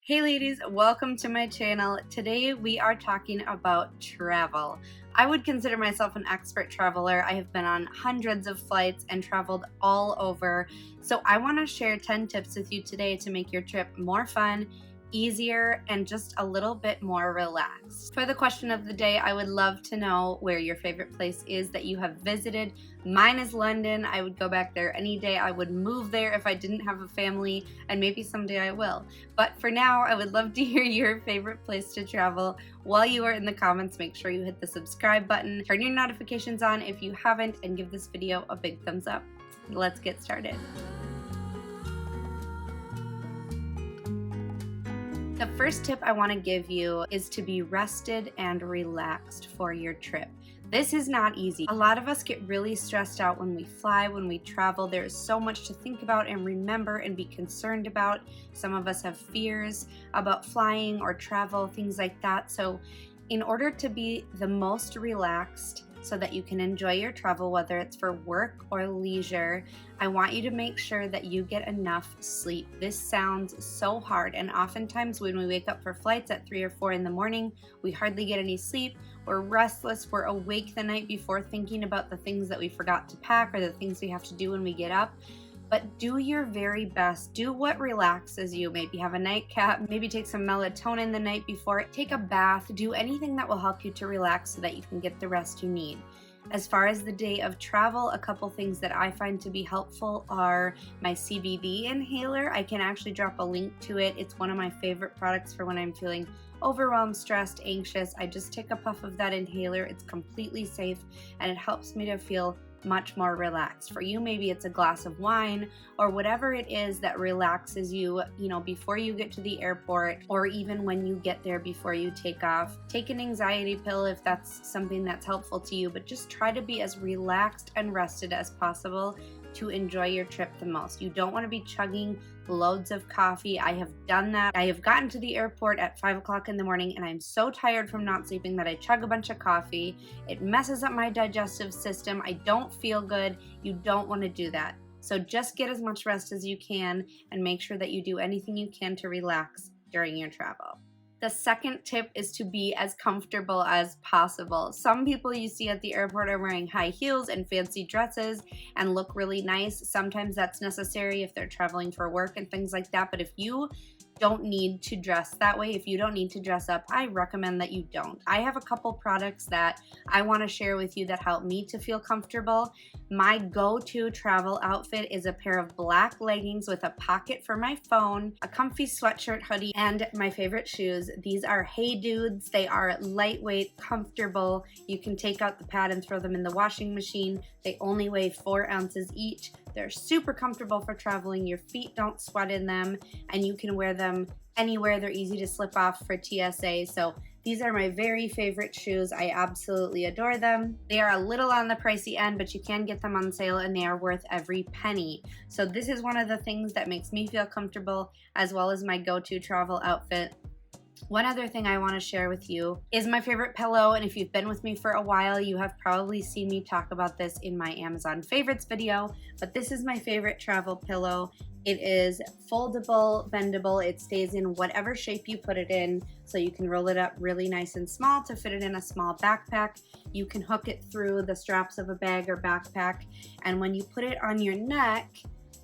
Hey ladies, welcome to my channel. Today we are talking about travel. I would consider myself an expert traveler. I have been on hundreds of flights and traveled all over. So I want to share 10 tips with you today to make your trip more fun, easier, and just a little bit more relaxed. For the question of the day, I would love to know where your favorite place is that you have visited. Mine is London. I would go back there any day. I would move there if I didn't have a family, and maybe someday I will. But for now, I would love to hear your favorite place to travel. While you are in the comments, make sure you hit the subscribe button, turn your notifications on if you haven't, and give this video a big thumbs up. Let's get started. The first tip I want to give you is to be rested and relaxed for your trip. This is not easy. A lot of us get really stressed out when we fly, when we travel. There is so much to think about and remember and be concerned about. Some of us have fears about flying or travel, things like that. So in order to be the most relaxed so that you can enjoy your travel, whether it's for work or leisure, I want you to make sure that you get enough sleep. This sounds so hard, and oftentimes when we wake up for flights at 3 or 4 in the morning, we hardly get any sleep. We're restless, we're awake the night before thinking about the things that we forgot to pack or the things we have to do when we get up. But do your very best. Do what relaxes you. Maybe have a nightcap, maybe take some melatonin the night before, take a bath, do anything that will help you to relax so that you can get the rest you need. As far as the day of travel, a couple things that I find to be helpful are my CBD inhaler. I can actually drop a link to it. It's one of my favorite products for when I'm feeling overwhelmed, stressed, anxious. I just take a puff of that inhaler. It's completely safe and it helps me to feel much more relaxed. For you, maybe it's a glass of wine or whatever it is that relaxes you, before you get to the airport or even when you get there before you take off. Take an anxiety pill if that's something that's helpful to you, but just try to be as relaxed and rested as possible to enjoy your trip the most. You don't want to be chugging loads of coffee. I have done that. I have gotten to the airport at 5 o'clock in the morning and I'm so tired from not sleeping that I chug a bunch of coffee. It messes up my digestive system. I don't feel good. You don't want to do that. So just get as much rest as you can and make sure that you do anything you can to relax during your travel. The second tip is to be as comfortable as possible. Some people you see at the airport are wearing high heels and fancy dresses and look really nice. Sometimes that's necessary if they're traveling for work and things like that. But if you don't need to dress that way, if you don't need to dress up, I recommend that you don't. I have a couple products that I want to share with you that help me to feel comfortable. My go-to travel outfit is a pair of black leggings with a pocket for my phone, a comfy sweatshirt hoodie, and my favorite shoes. These are Hey Dudes. They are lightweight, comfortable. You can take out the pad and throw them in the washing machine. They only weigh 4 ounces each. They're super comfortable for traveling. Your feet don't sweat in them, and you can wear them anywhere. They're easy to slip off for TSA. So these are my very favorite shoes. I absolutely adore them. They are a little on the pricey end, but you can get them on sale and they are worth every penny. So this is one of the things that makes me feel comfortable, as well as my go-to travel outfit. One other thing I want to share with you is my favorite pillow, and if you've been with me for a while, you have probably seen me talk about this in my Amazon favorites video, but this is my favorite travel pillow. It is foldable, bendable. It stays in whatever shape you put it in, so you can roll it up really nice and small to fit it in a small backpack. You can hook it through the straps of a bag or backpack, and when you put it on your neck,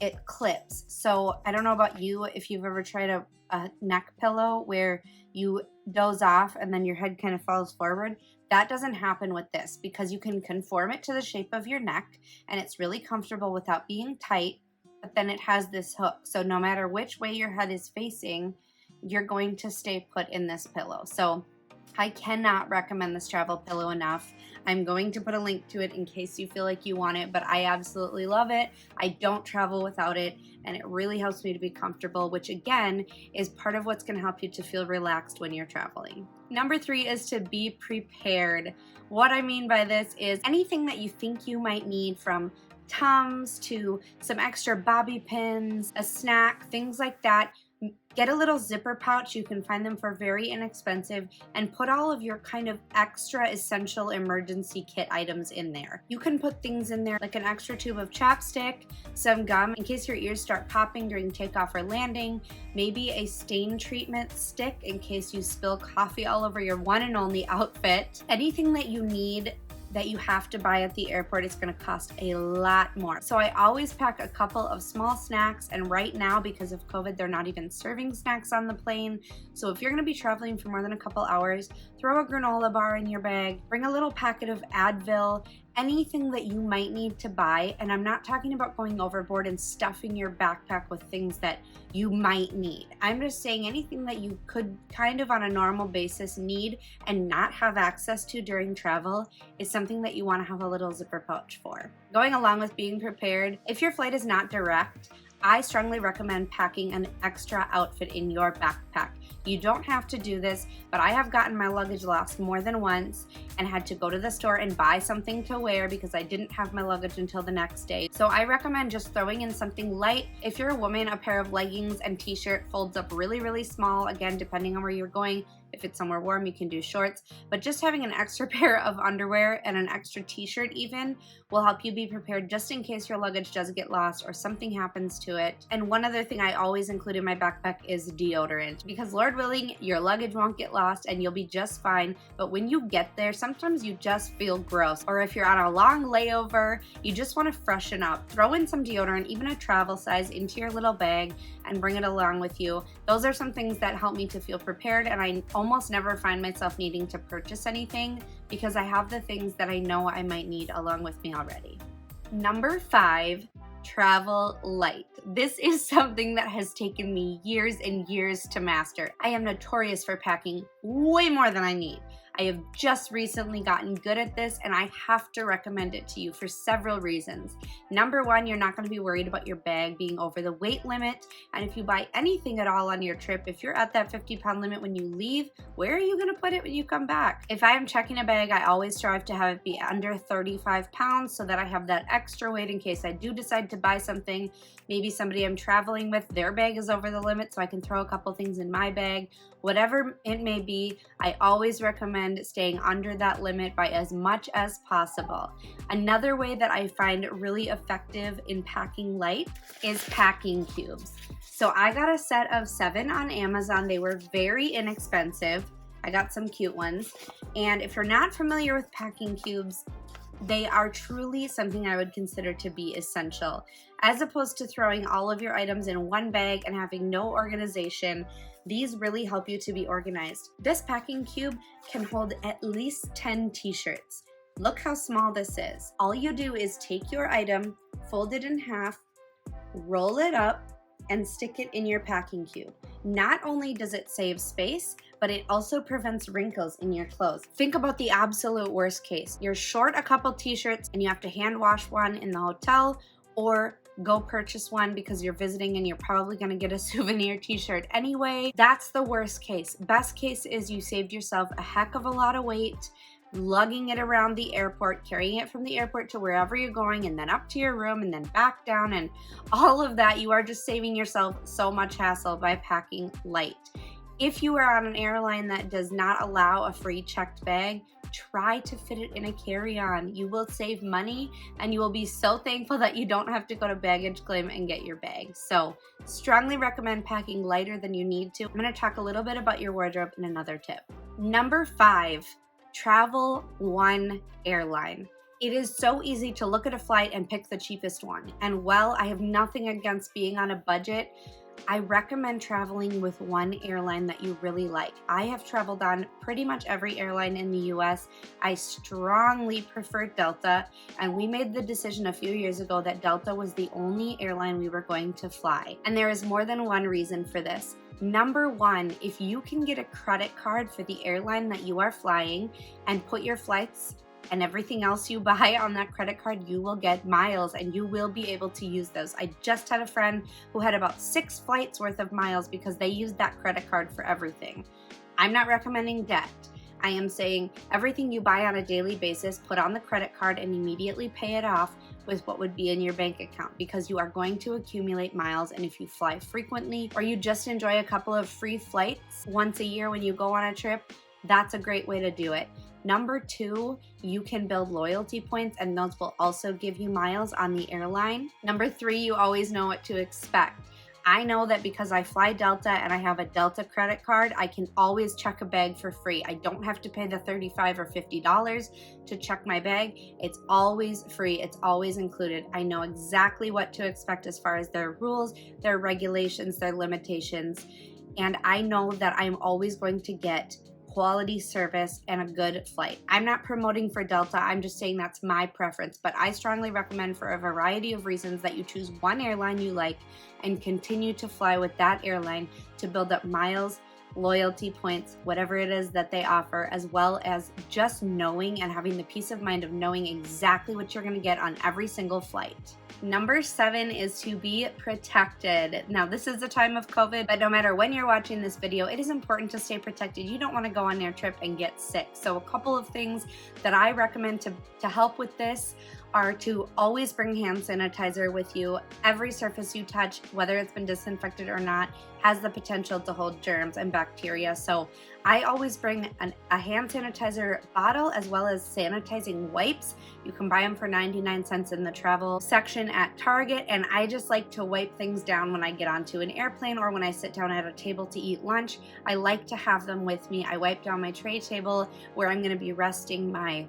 it clips. So I don't know about you, if you've ever tried a neck pillow where you doze off and then your head kind of falls forward. That doesn't happen with this because you can conform it to the shape of your neck and it's really comfortable without being tight, but then it has this hook. So no matter which way your head is facing, you're going to stay put in this pillow. So I cannot recommend this travel pillow enough. I'm going to put a link to it in case you feel like you want it, but I absolutely love it. I don't travel without it, and it really helps me to be comfortable, which again is part of what's going to help you to feel relaxed when you're traveling. Number 3 is to be prepared. What I mean by this is anything that you think you might need, from Tums to some extra bobby pins, a snack, things like that. Get a little zipper pouch. You can find them for very inexpensive, and put all of your kind of extra essential emergency kit items in there. You can put things in there like an extra tube of chapstick, some gum in case your ears start popping during takeoff or landing, maybe a stain treatment stick in case you spill coffee all over your one and only outfit. Anything that you need that you have to buy at the airport is going to cost a lot more. So I always pack a couple of small snacks, and right now because of COVID they're not even serving snacks on the plane. So if you're going to be traveling for more than a couple hours, throw a granola bar in your bag, bring a little packet of Advil, anything that you might need to buy. And I'm not talking about going overboard and stuffing your backpack with things that you might need. I'm just saying anything that you could kind of on a normal basis need and not have access to during travel is something that you want to have a little zipper pouch for. Going along with being prepared, if your flight is not direct, I strongly recommend packing an extra outfit in your backpack. You don't have to do this, but I have gotten my luggage lost more than once and had to go to the store and buy something to wear because I didn't have my luggage until the next day. So I recommend just throwing in something light. If you're a woman, a pair of leggings and t-shirt folds up really, really small. Again, depending on where you're going. If it's somewhere warm, you can do shorts, but just having an extra pair of underwear and an extra t-shirt even will help you be prepared just in case your luggage does get lost or something happens to it. And one other thing I always include in my backpack is deodorant, because Lord willing, your luggage won't get lost and you'll be just fine. But when you get there, sometimes you just feel gross. Or if you're on a long layover, you just want to freshen up. Throw in some deodorant, even a travel size, into your little bag and bring it along with you. Those are some things that help me to feel prepared, and I almost never find myself needing to purchase anything because I have the things that I know I might need along with me already. Number 5, travel light. This is something that has taken me years and years to master. I am notorious for packing way more than I need. I have just recently gotten good at this, and I have to recommend it to you for several reasons. Number 1, you're not going to be worried about your bag being over the weight limit. And if you buy anything at all on your trip, if you're at that 50-pound limit when you leave, where are you going to put it when you come back? If I am checking a bag, I always strive to have it be under 35 pounds so that I have that extra weight in case I do decide to buy something. Maybe somebody I'm traveling with, their bag is over the limit, so I can throw a couple things in my bag. Whatever it may be, I always recommend staying under that limit by as much as possible. Another way that I find really effective in packing light is packing cubes. So I got a set of 7 on Amazon. They were very inexpensive. I got some cute ones. And if you're not familiar with packing cubes, they are truly something I would consider to be essential. As opposed to throwing all of your items in one bag and having no organization, these really help you to be organized. This packing cube can hold at least 10 t-shirts. Look how small this is. All you do is take your item, fold it in half, roll it up, and stick it in your packing cube. Not only does it save space, but it also prevents wrinkles in your clothes. Think about the absolute worst case. You're short a couple t-shirts and you have to hand wash one in the hotel, or go purchase one because you're visiting and you're probably gonna get a souvenir t-shirt anyway. That's the worst case. Best case is you saved yourself a heck of a lot of weight, lugging it around the airport, carrying it from the airport to wherever you're going, and then up to your room and then back down, and all of that. You are just saving yourself so much hassle by packing light. If you are on an airline that does not allow a free checked bag, try to fit it in a carry-on. You will save money and you will be so thankful that you don't have to go to baggage claim and get your bag. So strongly recommend packing lighter than you need to. I'm going to talk a little bit about your wardrobe in another tip. Number 5, travel one airline. It is so easy to look at a flight and pick the cheapest one. And while I have nothing against being on a budget, I recommend traveling with one airline that you really like. I have traveled on pretty much every airline in the US. I strongly prefer Delta, and we made the decision a few years ago that Delta was the only airline we were going to fly. And there is more than one reason for this. Number 1, if you can get a credit card for the airline that you are flying and put your flights and everything else you buy on that credit card, you will get miles and you will be able to use those. I just had a friend who had about 6 flights worth of miles because they used that credit card for everything. I'm not recommending debt. I am saying everything you buy on a daily basis, put on the credit card and immediately pay it off. with what would be in your bank account, because you are going to accumulate miles. And if you fly frequently, or you just enjoy a couple of free flights once a year when you go on a trip, that's a great way to do it. Number 2, you can build loyalty points, and those will also give you miles on the airline. Number 3, you always know what to expect. I know that because I fly Delta and I have a Delta credit card, I can always check a bag for free. I don't have to pay the $35 or $50 to check my bag. It's always free. It's always included. I know exactly what to expect as far as their rules, their regulations, their limitations. And I know that I'm always going to get quality service and a good flight. I'm not promoting for Delta, I'm just saying that's my preference, but I strongly recommend, for a variety of reasons, that you choose one airline you like and continue to fly with that airline to build up miles, loyalty points, whatever it is that they offer, as well as just knowing and having the peace of mind of knowing exactly what you're going to get on every single flight. Number 7 is to be protected. Now, this is the time of COVID, but no matter when you're watching this video, it is important to stay protected. You don't want to go on your trip and get sick. So a couple of things that I recommend to help with this are to always bring hand sanitizer with you. Every surface you touch, whether it's been disinfected or not, has the potential to hold germs and bacteria. So I always bring a hand sanitizer bottle, as well as sanitizing wipes. You can buy them for 99 cents in the travel section at Target, and I just like to wipe things down when I get onto an airplane or when I sit down at a table to eat lunch. I like to have them with me. I wipe down my tray table where I'm going to be resting my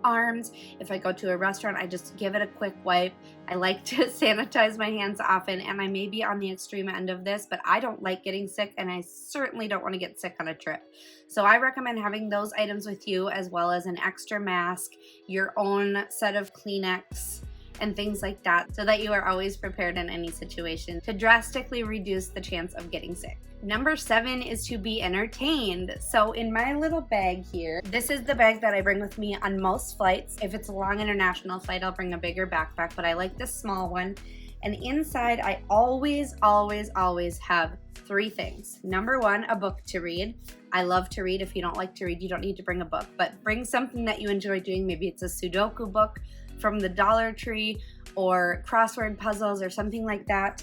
arms. If I go to a restaurant, I just give it a quick wipe. I like to sanitize my hands often, and I may be on the extreme end of this, but I don't like getting sick, and I certainly don't want to get sick on a trip. So I recommend having those items with you, as well as an extra mask, your own set of Kleenex, and things like that, so that you are always prepared in any situation to drastically reduce the chance of getting sick. Number 7 is to be entertained. So in my little bag here, this is the bag that I bring with me on most flights. If it's a long international flight, I'll bring a bigger backpack, but I like this small one. And inside, I always have 3 things. Number 1, a book to read. I love to read. If you don't like to read, you don't need to bring a book, but bring something that you enjoy doing. Maybe it's a Sudoku book from the Dollar Tree, or crossword puzzles, or something like that.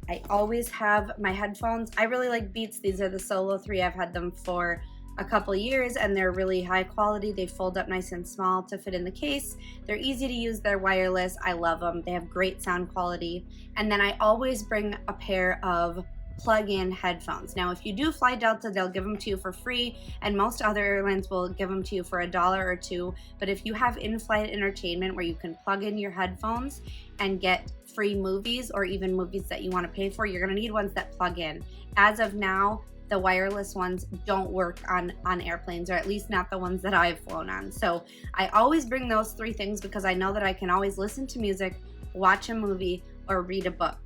I always have my headphones. I really like Beats. These are the Solo 3. I've had them for a couple years, and they're really high quality. They fold up nice and small to fit in the case. They're easy to use. They're wireless. I love them. They have great sound quality. And then I always bring a pair of plug-in headphones. Now, if you do fly Delta, they'll give them to you for free, and most other airlines will give them to you for $1 or $2. But if you have in-flight entertainment where you can plug in your headphones and get free movies, or even movies that you want to pay for, you're going to need ones that plug in. As of now, the wireless ones don't work on airplanes, or at least not the ones that I've flown on. So I always bring those 3 things, because I know that I can always listen to music, watch a movie, or read a book.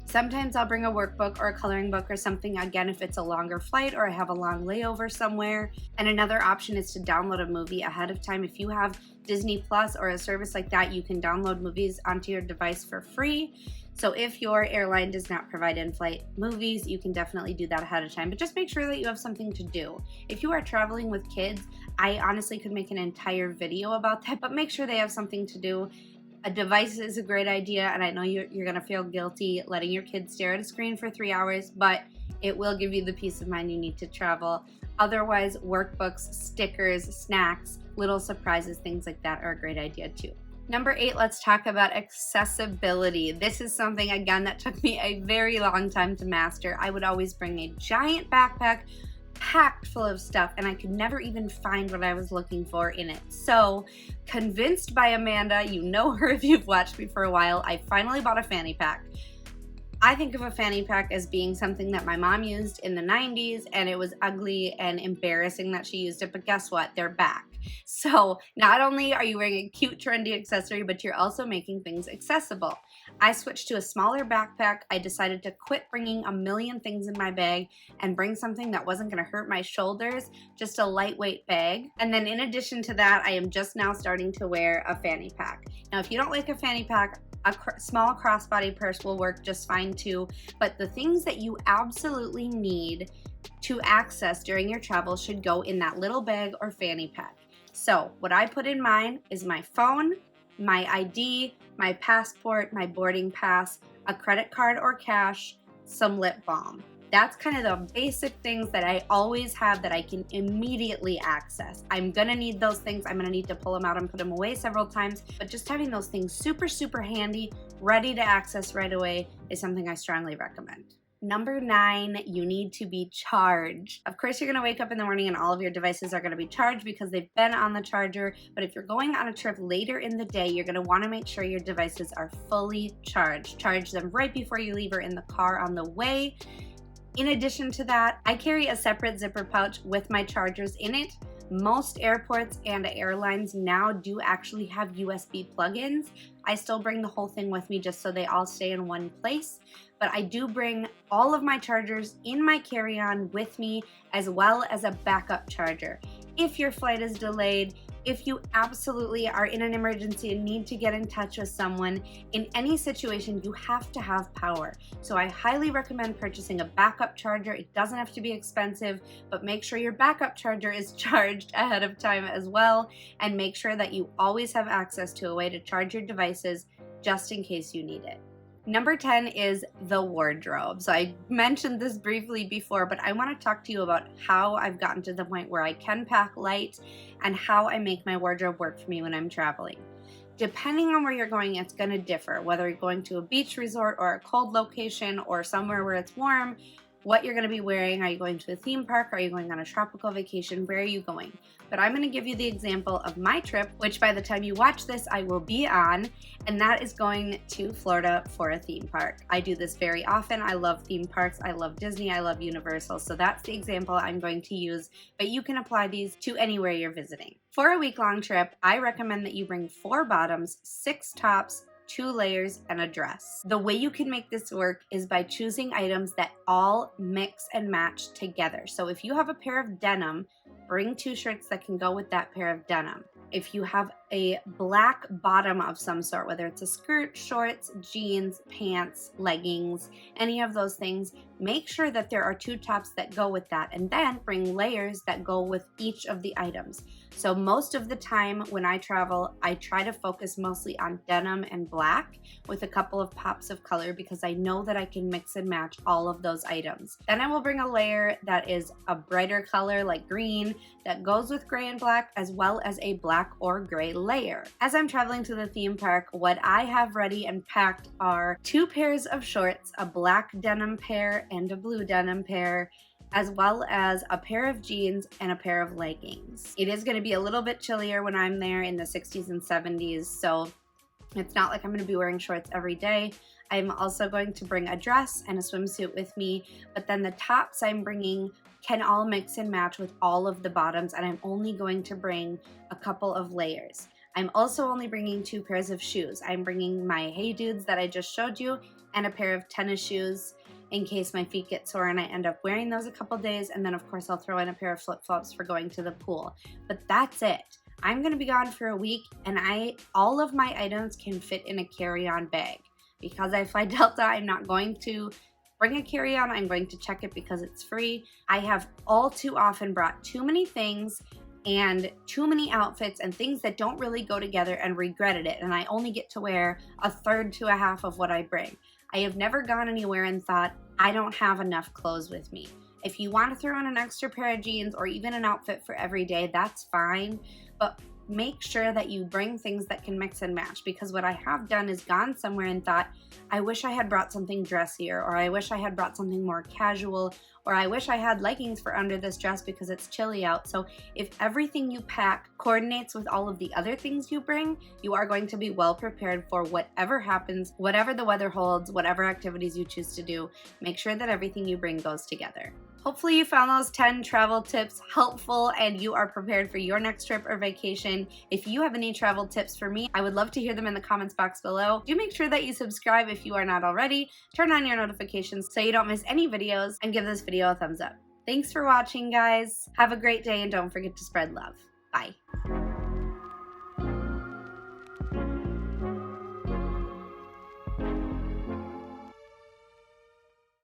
Sometimes I'll bring a workbook or a coloring book or something, again, if it's a longer flight or I have a long layover somewhere. And another option is to download a movie ahead of time. If you have Disney Plus or a service like that, you can download movies onto your device for free. So if your airline does not provide in-flight movies, you can definitely do that ahead of time, but just make sure that you have something to do. If you are traveling with kids, I honestly could make an entire video about that, but make sure they have something to do. A device is a great idea, and I know you're going to feel guilty letting your kids stare at a screen for 3 hours, but it will give you the peace of mind you need to travel. Otherwise, workbooks, stickers, snacks, little surprises, things like that are a great idea too. Number 8, let's talk about accessibility. This is something, again, that took me a very long time to master. I would always bring a giant backpack packed full of stuff, and I could never even find what I was looking for in it. So, convinced by Amanda, you know her if you've watched me for a while, I finally bought a fanny pack. I think of a fanny pack as being something that my mom used in the 90s, and it was ugly and embarrassing that she used it, but guess what? They're back. So not only are you wearing a cute, trendy accessory, but you're also making things accessible. I switched to a smaller backpack. I decided to quit bringing a million things in my bag and bring something that wasn't going to hurt my shoulders, just a lightweight bag. And then in addition to that, I am just now starting to wear a fanny pack. Now, if you don't like a fanny pack, a small crossbody purse will work just fine too, but the things that you absolutely need to access during your travel should go in that little bag or fanny pack. So what I put in mine is my phone, my ID, my passport, my boarding pass, a credit card or cash, some lip balm. That's kind of the basic things that I always have that I can immediately access. I'm gonna need those things. I'm gonna need to pull them out and put them away several times, but just having those things super, super handy, ready to access right away is something I strongly recommend. Number 9, you need to be charged. Of course, you're gonna wake up in the morning and all of your devices are gonna be charged because they've been on the charger, but if you're going on a trip later in the day, you're gonna wanna make sure your devices are fully charged. Charge them right before you leave or in the car on the way. In addition to that, I carry a separate zipper pouch with my chargers in it. Most airports and airlines now do actually have USB plugins. I still bring the whole thing with me just so they all stay in one place, but I do bring all of my chargers in my carry-on with me, as well as a backup charger. If your flight is delayed, if you absolutely are in an emergency and need to get in touch with someone, in any situation, you have to have power. So I highly recommend purchasing a backup charger. It doesn't have to be expensive, but make sure your backup charger is charged ahead of time as well, and make sure that you always have access to a way to charge your devices just in case you need it. Number 10 is the wardrobe. So I mentioned this briefly before, but I want to talk to you about how I've gotten to the point where I can pack light and how I make my wardrobe work for me when I'm traveling. Depending on where you're going, it's going to differ. Whether you're going to a beach resort or a cold location or somewhere where it's warm, what you're going to be wearing. Are you going to a theme park? Are you going on a tropical vacation? Where are you going? But I'm going to give you the example of my trip, which by the time you watch this, I will be on, and that is going to Florida for a theme park. I do this very often. I love theme parks. I love Disney. I love Universal. So that's the example I'm going to use, but you can apply these to anywhere you're visiting. For a week-long trip, I recommend that you bring 4 bottoms, 6 tops, 2 layers, and a dress. The way you can make this work is by choosing items that all mix and match together. So if you have a pair of denim, bring 2 shirts that can go with that pair of denim. If you have a black bottom of some sort, whether it's a skirt, shorts, jeans, pants, leggings, any of those things, make sure that there are 2 tops that go with that, and then bring layers that go with each of the items. So most of the time when I travel, I try to focus mostly on denim and black with a couple of pops of color because I know that I can mix and match all of those items. Then I will bring a layer that is a brighter color like green that goes with gray and black, as well as a black or gray layer. As I'm traveling to the theme park, what I have ready and packed are 2 pairs of shorts, a black denim pair and a blue denim pair, as well as a pair of jeans and a pair of leggings. It is going to be a little bit chillier when I'm there in the 60s and 70s, so it's not like I'm going to be wearing shorts every day. I'm also going to bring a dress and a swimsuit with me, but then the tops I'm bringing can all mix and match with all of the bottoms, and I'm only going to bring a couple of layers. I'm also only bringing 2 pairs of shoes. I'm bringing my Hey Dudes that I just showed you and a pair of tennis shoes in case my feet get sore and I end up wearing those a couple days, and then of course I'll throw in a pair of flip-flops for going to the pool. But that's it. I'm gonna be gone for a week, and all of my items can fit in a carry-on bag. Because I fly Delta, I'm not going to bring a carry-on. I'm going to check it because it's free. I have all too often brought too many things and too many outfits and things that don't really go together and regretted it, and I only get to wear a third to a half of what I bring. I have never gone anywhere and thought, I don't have enough clothes with me. If you want to throw in an extra pair of jeans or even an outfit for every day, that's fine, but make sure that you bring things that can mix and match, because what I have done is gone somewhere and thought, I wish I had brought something dressier, or I wish I had brought something more casual, or I wish I had leggings for under this dress because it's chilly out. So if everything you pack coordinates with all of the other things you bring, you are going to be well prepared for whatever happens, whatever the weather holds, whatever activities you choose to do. Make sure that everything you bring goes together. Hopefully you found those 10 travel tips helpful and you are prepared for your next trip or vacation. If you have any travel tips for me, I would love to hear them in the comments box below. Do make sure that you subscribe if you are not already, turn on your notifications so you don't miss any videos, and give this video a thumbs up. Thanks for watching, guys. Have a great day and don't forget to spread love. Bye.